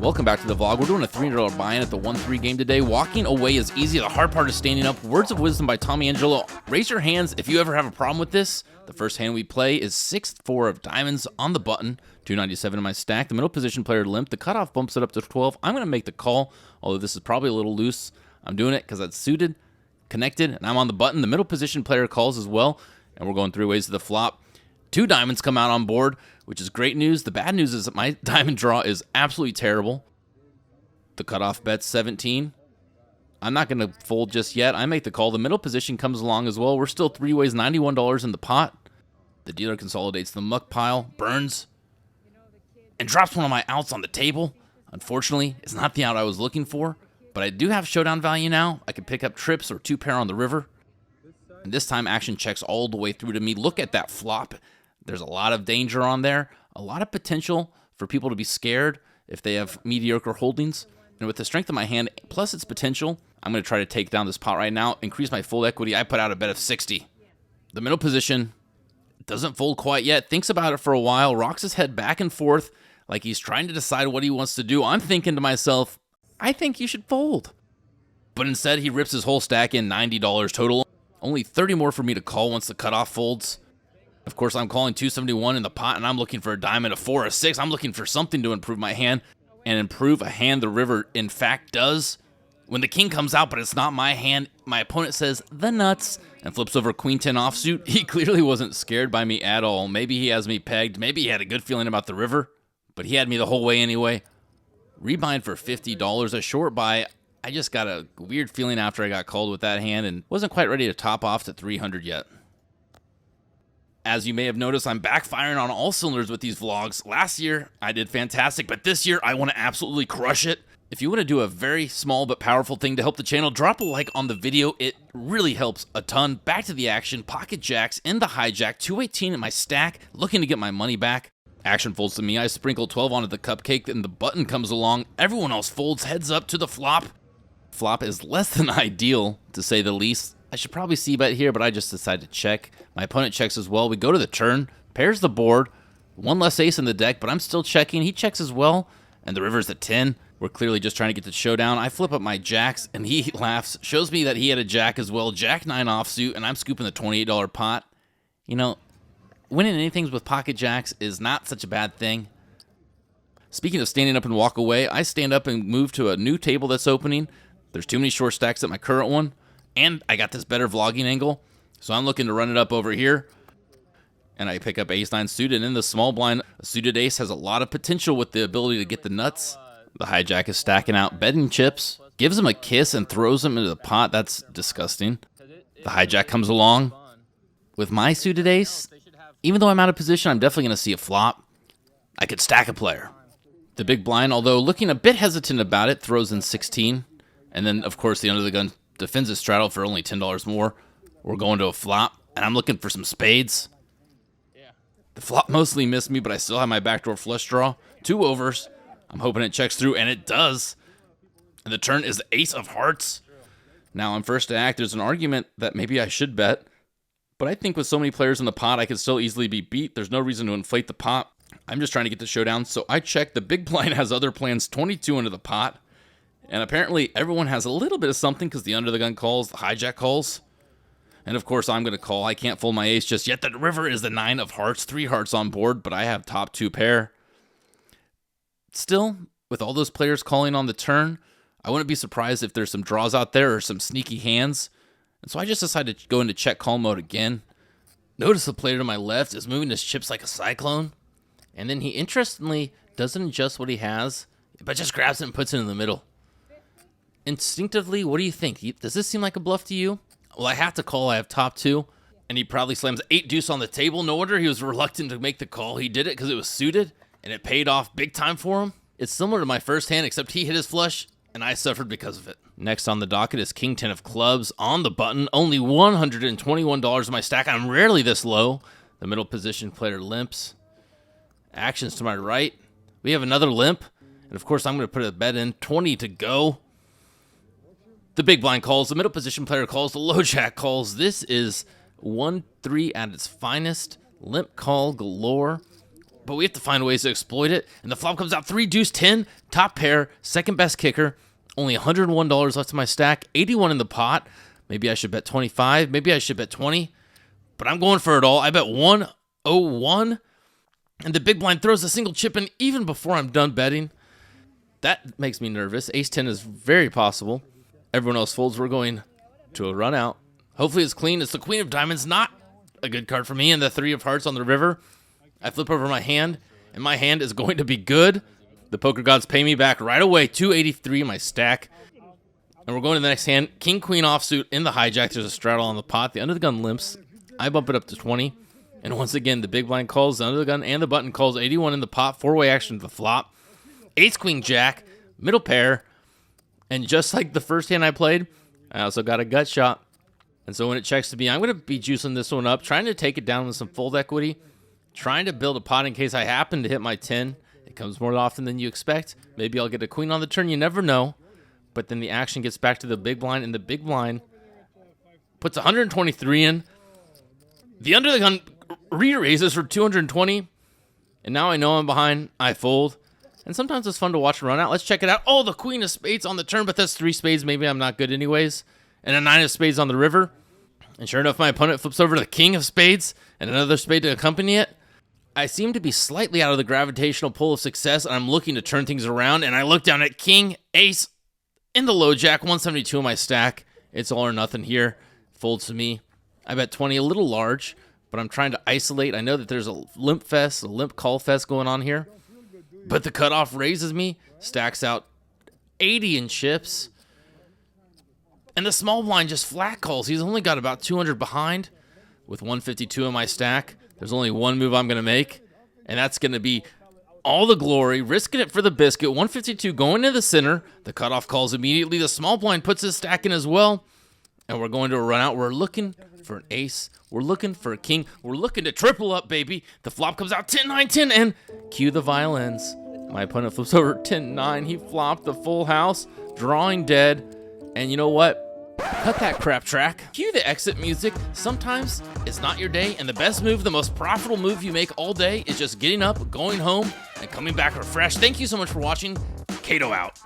Welcome back to the vlog. We're doing a $300 buy-in at the 1-3 game today. Walking away is easy. The hard part is standing up. Words of wisdom by Tommy Angelo. Raise your hands if you ever have a problem with this. The first hand we play is 6-4 of diamonds on the button. 297 in my stack. The middle position player limp. The cutoff bumps it up to 12. I'm going to make the call, although this is probably a little loose. I'm doing it because it's suited, connected, and I'm on the button. The middle position player calls as well, and we're going 3 ways to the flop. 2 diamonds come out on board, which is great news. The bad news is that my diamond draw is absolutely terrible. The cutoff bet's 17. I'm not going to fold just yet. I make the call. The middle position comes along as well. We're still 3 ways, $91 in the pot. The dealer consolidates the muck pile, burns, and drops one of my outs on the table. Unfortunately, it's not the out I was looking for, but I do have showdown value now. I can pick up trips or 2 pair on the river. And this time, action checks all the way through to me. Look at that flop. There's a lot of danger on there, a lot of potential for people to be scared if they have mediocre holdings. And with the strength of my hand, plus its potential, I'm going to try to take down this pot right now, increase my full equity. I put out a bet of 60. The middle position doesn't fold quite yet, thinks about it for a while, rocks his head back and forth like he's trying to decide what he wants to do. I'm thinking to myself, I think you should fold. But instead, he rips his whole stack in, $90 total. Only 30 more for me to call once the cutoff folds. Of course, I'm calling 271 in the pot, and I'm looking for a diamond, a 4, a 6. I'm looking for something to improve my hand, and improve a hand the river, in fact, does. When the king comes out, but it's not my hand, my opponent says, the nuts, and flips over queen 10 offsuit. He clearly wasn't scared by me at all. Maybe he has me pegged. Maybe he had a good feeling about the river, but he had me the whole way anyway. Rebind for $50, a short buy. I just got a weird feeling after I got called with that hand, and wasn't quite ready to top off to 300 yet. As you may have noticed, I'm backfiring on all cylinders with these vlogs. Last year, I did fantastic, but this year, I want to absolutely crush it. If you want to do a very small but powerful thing to help the channel, drop a like on the video. It really helps a ton. Back to the action. Pocket jacks in the hijack. 218 in my stack. Looking to get my money back. Action folds to me. I sprinkle 12 onto the cupcake, and the button comes along. Everyone else folds heads up to the flop. Flop is less than ideal, to say the least. I should probably c-bet here, but I just decided to check. My opponent checks as well. We go to the turn, pairs the board. 1 less ace in the deck, but I'm still checking. He checks as well, and the river's at 10. We're clearly just trying to get the showdown. I flip up my jacks, and he laughs. Shows me that he had a jack as well. Jack 9 offsuit, and I'm scooping the $28 pot. You know, winning anything with pocket jacks is not such a bad thing. Speaking of standing up and walk away, I stand up and move to a new table that's opening. There's too many short stacks at my current one. And I got this better vlogging angle, so I'm looking to run it up over here. And I pick up ace-9 suited in the small blind. A suited ace has a lot of potential with the ability to get the nuts. The hijack is stacking out betting chips, gives him a kiss and throws him into the pot. That's disgusting. The hijack comes along. With my suited ace, even though I'm out of position, I'm definitely going to see a flop. I could stack a player. The big blind, although looking a bit hesitant about it, throws in 16. And then, of course, the under the gun defends his straddle for only $10 more. We're going to a flop, and I'm looking for some spades. The flop mostly missed me, but I still have my backdoor flush draw. 2 overs. I'm hoping it checks through, and it does. And the turn is the ace of hearts. Now I'm first to act. There's an argument that maybe I should bet, but I think with so many players in the pot, I could still easily be beat. There's no reason to inflate the pot. I'm just trying to get the showdown, so I check. The big blind has other plans, 22 into the pot. And apparently everyone has a little bit of something because the under the gun calls, the hijack calls. And of course I'm going to call. I can't fold my ace just yet. The river is the 9 of hearts, 3 hearts on board, but I have top 2 pair. Still, with all those players calling on the turn, I wouldn't be surprised if there's some draws out there or some sneaky hands. And so I just decided to go into check call mode again. Notice the player to my left is moving his chips like a cyclone. And then he interestingly doesn't adjust what he has, but just grabs it and puts it in the middle. Instinctively, what do you think? Does this seem like a bluff to you? Well, I have to call. I have top 2. And he probably slams 8 deuce on the table. No wonder he was reluctant to make the call. He did it because it was suited, and it paid off big time for him. It's similar to my first hand, except he hit his flush, and I suffered because of it. Next on the docket is king 10 of clubs on the button. Only $121 in my stack. I'm rarely this low. The middle position player limps. Actions to my right. We have another limp. And of course, I'm going to put a bet in. 20 to go. The big blind calls. The middle position player calls. The low jack calls. This is 1-3 at its finest. Limp call galore. but we have to find ways to exploit it. And the flop comes out 3 deuce 10, top pair, second best kicker. Only $101 left in my stack, 81 in the pot. Maybe I should bet 25, maybe I should bet 20, but I'm going for it all. I bet 101, and the big blind throws a single chip in even before I'm done betting. That makes me nervous. Ace 10 is very possible. Everyone else folds. We're going to a run out. Hopefully it's clean. It's the queen of diamonds, not a good card for me, and the 3 of hearts on the river. I flip over my hand, and my hand is going to be good. The poker gods pay me back right away. 283 in my stack. And we're going to the next hand. King, queen offsuit in the hijack. There's a straddle on the pot. The under the gun limps. I bump it up to 20. And once again, the big blind calls. The under the gun and the button calls. 81 in the pot. 4-way action to the flop. Ace, queen, jack. Middle pair. And just like the first hand I played, I also got a gut shot. And so when it checks to me, I'm going to be juicing this one up. Trying to take it down with some fold equity. Trying to build a pot in case I happen to hit my 10. It comes more often than you expect. Maybe I'll get a queen on the turn. You never know. But then the action gets back to the big blind, and the big blind puts 123 in. The under the gun re-raises for 220, and now I know I'm behind. I fold, and sometimes it's fun to watch a run out. Let's check it out. Oh, the queen of spades on the turn, but that's 3 spades. Maybe I'm not good anyways. And a 9 of spades on the river. And sure enough, my opponent flips over to the king of spades and another spade to accompany it. I seem to be slightly out of the gravitational pull of success, and I'm looking to turn things around, and I look down at king, ace, in the low jack, 172 in my stack. It's all or nothing here. Folds to me. I bet 20, a little large, but I'm trying to isolate. I know that there's a limp fest, a limp call fest going on here. But the cutoff raises me, stacks out 80 in chips. And the small blind just flat calls. He's only got about 200 behind with 152 in my stack. There's only one move I'm going to make, and that's going to be all the glory, risking it for the biscuit. 152 going to the center. The cutoff calls immediately. The small blind puts his stack in as well. And we're going to a run out. We're looking for an ace. We're looking for a king. We're looking to triple up, baby. The flop comes out 10, 9, 10, and cue the violins. My opponent flips over 10, 9. He flopped the full house, drawing dead. And you know what? Cut that crap track. Cue the exit music. Sometimes it's not your day, and the best move, the most profitable move you make all day is just getting up, going home, and coming back refreshed. Thank you so much for watching. Kato out.